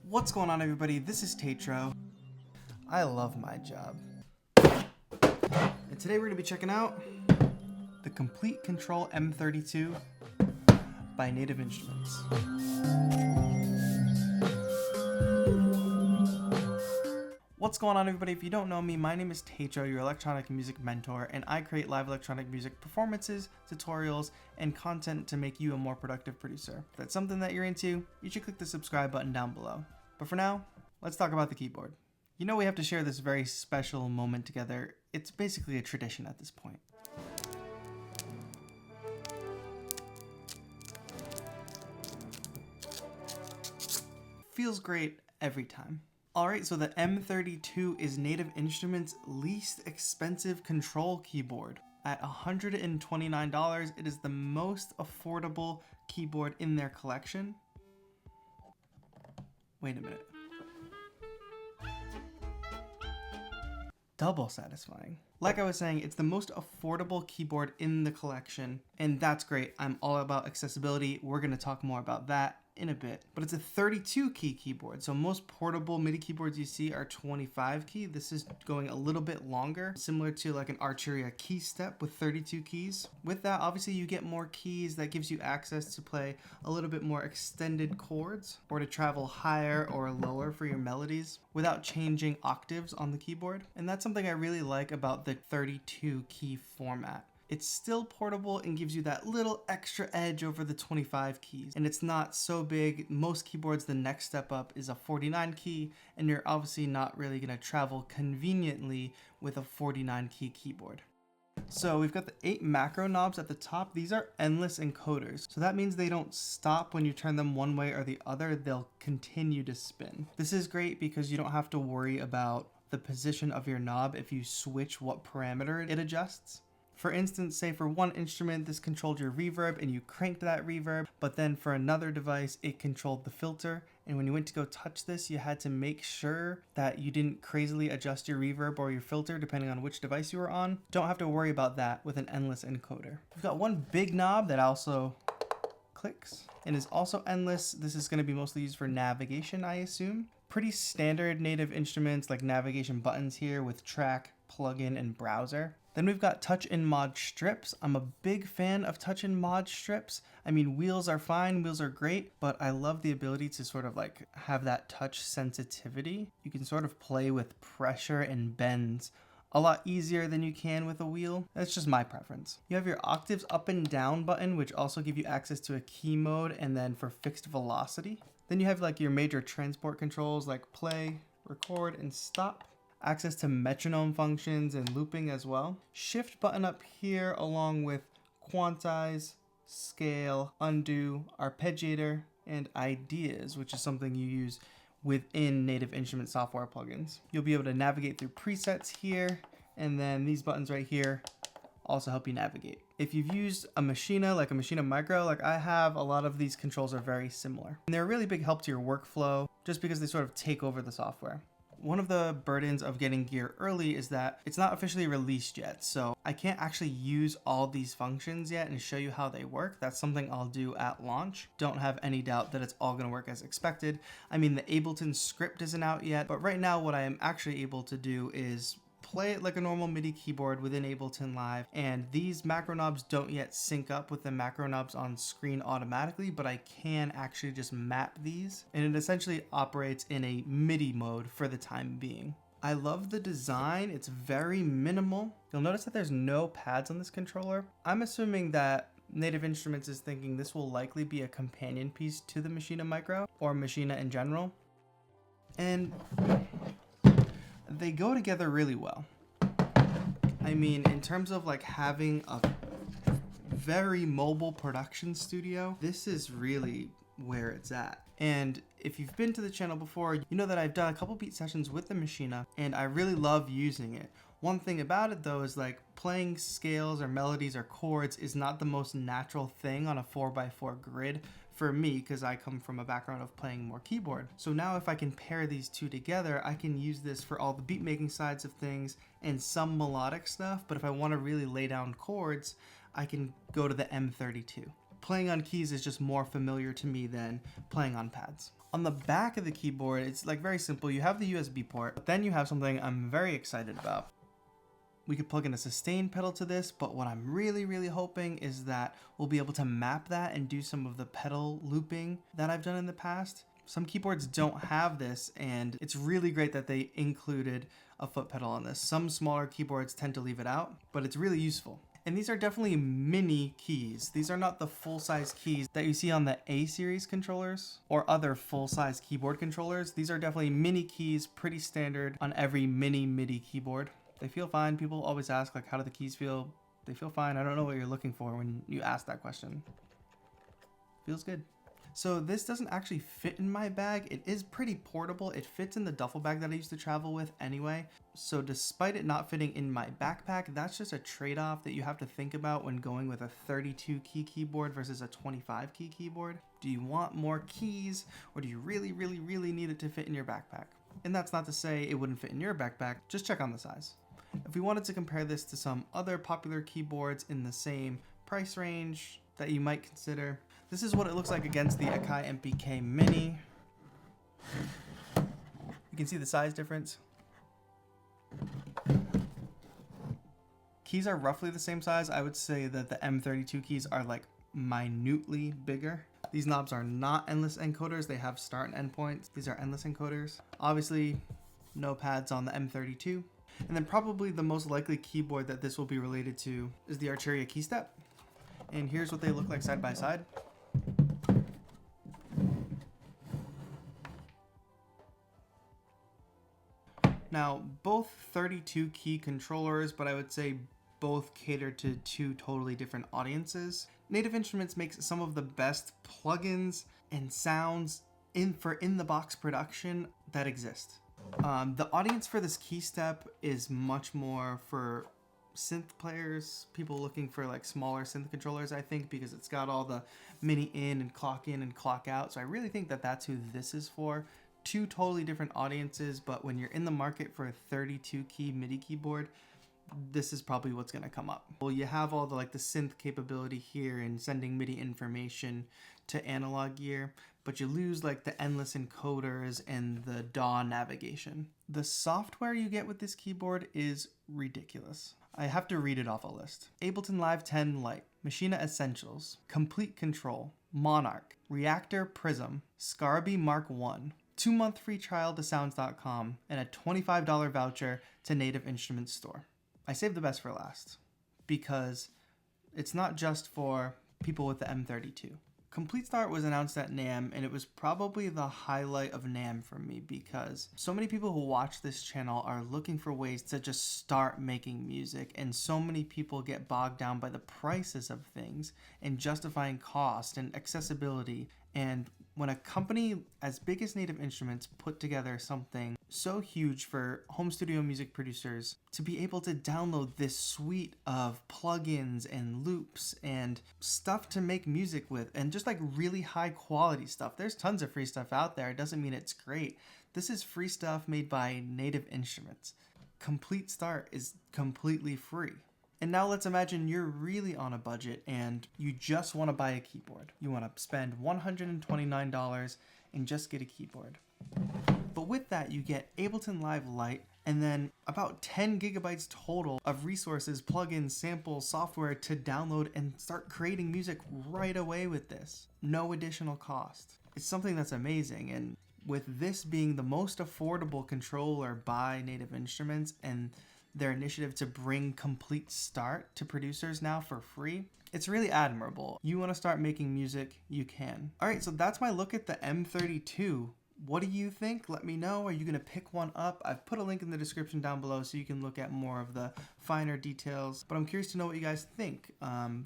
What's going on, everybody? This is Tatro. I love my job. And today we're going to be checking out the Komplete Kontrol M32 by Native Instruments. What's going on, everybody? If you don't know me, my name is Tatro, your electronic music mentor, and I create live electronic music performances, tutorials, and content to make you a more productive producer. If that's something that you're into, you should click the subscribe button down below. But for now, let's talk about the keyboard. You know we have to share this very special moment together. It's basically a tradition at this point. Feels great every time. Alright, so the M32 is Native Instruments' least expensive control keyboard. At $129, it is the most affordable keyboard in their collection. Wait a minute. Double satisfying. Like I was saying, it's the most affordable keyboard in the collection, and that's great. I'm all about accessibility. We're going to talk more about that in a bit. But it's a 32 key keyboard, so most portable MIDI keyboards you see are 25 key. This is going a little bit longer, similar to like an Arturia key step with 32 keys. With that, obviously you get more keys. That gives you access to play a little bit more extended chords or to travel higher or lower for your melodies without changing octaves on the keyboard. And that's something I really like about the 32 key format. It's still portable and gives you that little extra edge over the 25 keys. And it's not so big. Most keyboards, the next step up is a 49 key, and you're obviously not really going to travel conveniently with a 49 key keyboard. So we've got the 8 macro knobs at the top. These are endless encoders. So that means they don't stop when you turn them one way or the other. They'll continue to spin. This is great because you don't have to worry about the position of your knob if you switch what parameter it adjusts. For instance, say for one instrument, this controlled your reverb and you cranked that reverb, but then for another device, it controlled the filter. And when you went to go touch this, you had to make sure that you didn't crazily adjust your reverb or your filter depending on which device you were on. Don't have to worry about that with an endless encoder. We've got one big knob that also clicks and is also endless. This is going to be mostly used for navigation, I assume. Pretty standard Native Instruments like navigation buttons here with track, plugin, and browser. Then we've got touch and mod strips. I'm a big fan of touch and mod strips. I mean, wheels are fine, wheels are great, but I love the ability to sort of like have that touch sensitivity. You can sort of play with pressure and bends a lot easier than you can with a wheel. That's just my preference. You have your octaves up and down button, which also give you access to a key mode and then for fixed velocity. Then you have like your major transport controls like play, record, and stop. Access to metronome functions and looping as well. Shift button up here along with quantize, scale, undo, arpeggiator, and ideas, which is something you use within Native Instruments software plugins. You'll be able to navigate through presets here, and then these buttons right here also help you navigate. If you've used a Maschine, like a Maschine Micro, like I have, a lot of these controls are very similar. And they're a really big help to your workflow just because they sort of take over the software. One of the burdens of getting gear early is that it's not officially released yet, so I can't actually use all these functions yet and show you how they work. That's something I'll do at launch. Don't have any doubt that it's all going to work as expected. I mean, the Ableton script isn't out yet, but right now what I am actually able to do is play it like a normal MIDI keyboard within Ableton Live, and these macro knobs don't yet sync up with the macro knobs on screen automatically, but I can actually just map these, and it essentially operates in a MIDI mode for the time being. I love the design. It's very minimal. You'll notice that there's no pads on this controller. I'm assuming that Native Instruments is thinking this will likely be a companion piece to the Maschine Micro or Maschine in general, and they go together really well. I mean, in terms of like having a very mobile production studio, this is really where it's at. And if you've been to the channel before, you know that I've done a couple beat sessions with the Maschine, and I really love using it. One thing about it though is like playing scales or melodies or chords is not the most natural thing on a 4x4 grid for me, because I come from a background of playing more keyboard. So now if I can pair these two together, I can use this for all the beat making sides of things and some melodic stuff, but if I want to really lay down chords, I can go to the M32. Playing on keys is just more familiar to me than playing on pads. On the back of the keyboard, it's like very simple. You have the USB port, but then you have something I'm very excited about. We could plug in a sustain pedal to this, but what I'm really hoping is that we'll be able to map that and do some of the pedal looping that I've done in the past. Some keyboards don't have this, and it's really great that they included a foot pedal on this. Some smaller keyboards tend to leave it out, but it's really useful. And these are definitely mini keys. These are not the full-size keys that you see on the A-series controllers or other full-size keyboard controllers. These are definitely mini keys, pretty standard on every mini MIDI keyboard. They feel fine. People always ask, like, how do the keys feel? They feel fine. I don't know what you're looking for when you ask that question. Feels good. So this doesn't actually fit in my bag. It is pretty portable. It fits in the duffel bag that I used to travel with anyway. So despite it not fitting in my backpack, that's just a trade-off that you have to think about when going with a 32 key keyboard versus a 25 key keyboard. Do you want more keys, or do you really need it to fit in your backpack? And that's not to say it wouldn't fit in your backpack, just check on the size. If we wanted to compare this to some other popular keyboards in the same price range that you might consider, this is what it looks like against the Akai MPK Mini. You can see the size difference. Keys are roughly the same size. I would say that the M32 keys are like minutely bigger. These knobs are not endless encoders. They have start and end points. These are endless encoders. Obviously, no pads on the M32. And then probably the most likely keyboard that this will be related to is the Arturia KeyStep. And here's what they look like side by side. Now, both 32 key controllers, but I would say both cater to two totally different audiences. Native Instruments makes some of the best plugins and sounds for in-the-box production that exist. The audience for this KeyStep is much more for synth players, people looking for like smaller synth controllers, I think, because it's got all the mini in and clock out. So I really think that that's who this is for. Two totally different audiences, but when you're in the market for a 32 key MIDI keyboard, this is probably what's going to come up. Well, you have all the synth capability here and sending MIDI information to analog gear, but you lose like the endless encoders and the DAW navigation. The software you get with this keyboard is ridiculous. I have to read it off a list. Ableton Live 10 Lite, Machina Essentials, Complete Control, Monarch, Reactor Prism, Scarby Mark 1, 2-month free trial to sounds.com, and a $25 voucher to Native Instruments store. I saved the best for last because it's not just for people with the M32. Complete Start was announced at NAMM, and it was probably the highlight of NAMM for me because so many people who watch this channel are looking for ways to just start making music, and so many people get bogged down by the prices of things and justifying cost and accessibility. And when a company as big as Native Instruments put together something so huge for home studio music producers to be able to download this suite of plugins and loops and stuff to make music with, and just like really high quality stuff. There's tons of free stuff out there. It doesn't mean it's great. This is free stuff made by Native Instruments. Complete Start is completely free. And now let's imagine you're really on a budget and you just want to buy a keyboard. You want to spend $129 and just get a keyboard. But with that, you get Ableton Live Lite and then about 10 gigabytes total of resources, plugins, samples, software to download and start creating music right away with this. No additional cost. It's something that's amazing. And with this being the most affordable controller by Native Instruments and their initiative to bring Complete Start to producers now for free, it's really admirable. You want to start making music, you can. All right, so that's my look at the M32. What do you think? Let me know. Are you going to pick one up? I've put a link in the description down below so you can look at more of the finer details, but I'm curious to know what you guys think.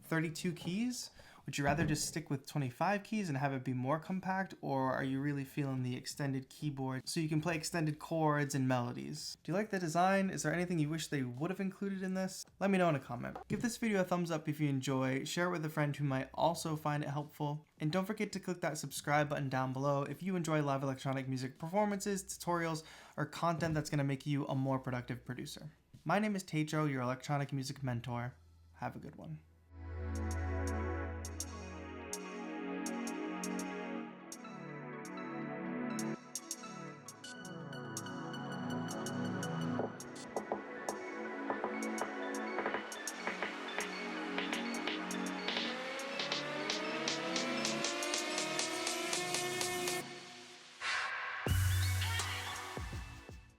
32 keys? Would you rather just stick with 25 keys and have it be more compact, or are you really feeling the extended keyboard so you can play extended chords and melodies? Do you like the design? Is there anything you wish they would have included in this? Let me know in a comment. Give this video a thumbs up if you enjoy, share it with a friend who might also find it helpful, and don't forget to click that subscribe button down below if you enjoy live electronic music performances, tutorials, or content that's going to make you a more productive producer. My name is Tejo, your electronic music mentor. Have a good one.